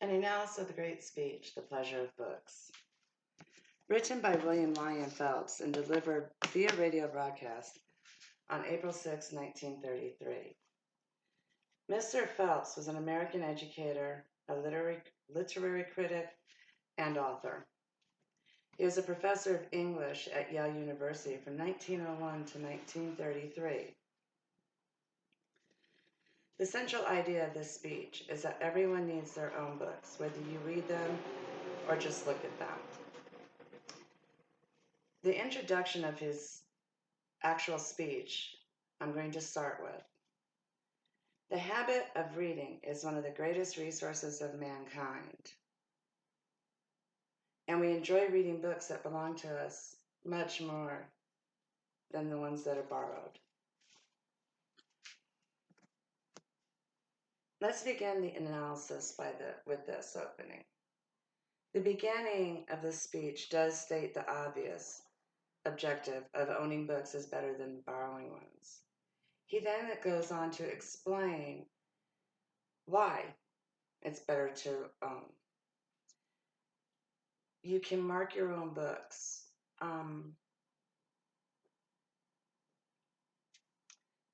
An analysis of the great speech, The Pleasure of Books. Written by William Lyon Phelps and delivered via radio broadcast on April 6, 1933. Mr. Phelps was an American educator, a literary critic, and author. He was a professor of English at Yale University from 1901 to 1933. The central idea of this speech is that everyone needs their own books, whether you read them or just look at them. The introduction of his actual speech, I'm going to start with. The habit of reading is one of the greatest resources of mankind. And we enjoy reading books that belong to us much more than the ones that are borrowed. Let's begin the analysis with this opening. The beginning of the speech does state the obvious objective of owning books is better than borrowing ones. He then goes on to explain why it's better to own. You can mark your own books.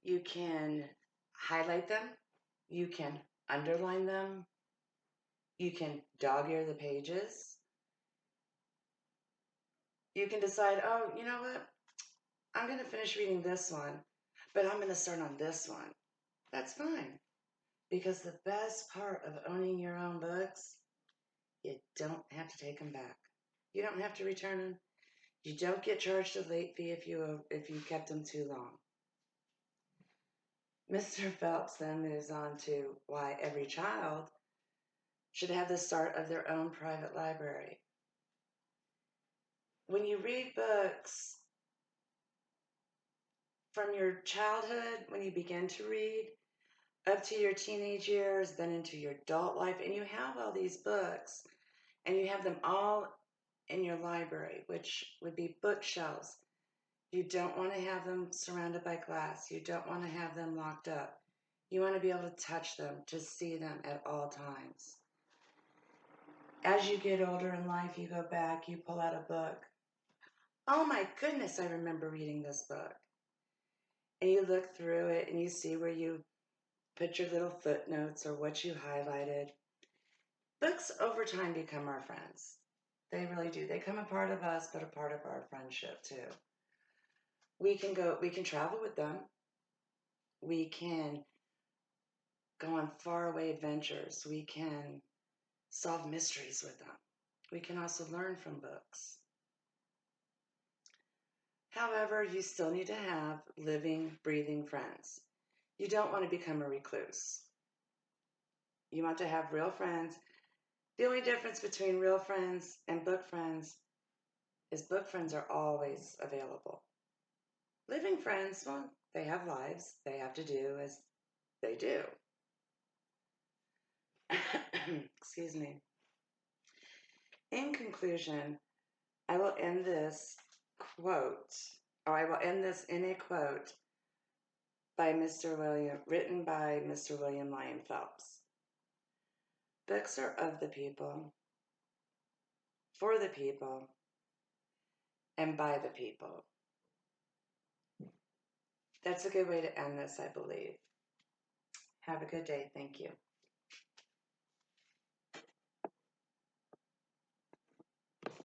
You can highlight them. You can underline them. You can dog-ear the pages. You can decide, oh, you know what? I'm going to finish reading this one, but I'm going to start on this one. That's fine. Because the best part of owning your own books, you don't have to take them back. You don't have to return them. You don't get charged a late fee if you kept them too long. Mr. Phelps then moves on to why every child should have the start of their own private library. When you read books from your childhood, when you begin to read, up to your teenage years, then into your adult life, and you have all these books, and you have them all in your library, which would be bookshelves. You don't want to have them surrounded by glass. You don't want to have them locked up. You want to be able to touch them, to see them at all times. As you get older in life, you go back, you pull out a book. Oh my goodness, I remember reading this book. And you look through it and you see where you put your little footnotes or what you highlighted. Books over time become our friends. They really do. They become a part of us, but a part of our friendship too. We can travel with them. We can go on faraway adventures. We can solve mysteries with them. We can also learn from books. However, you still need to have living, breathing friends. You don't want to become a recluse. You want to have real friends. The only difference between real friends and book friends is book friends are always available. Living friends, well, they have lives. They have to do as they do. Excuse me. In conclusion, I will end this in a quote written by Mr. William Lyon Phelps. Books are of the people, for the people, and by the people. That's a good way to end this, I believe. Have a good day. Thank you.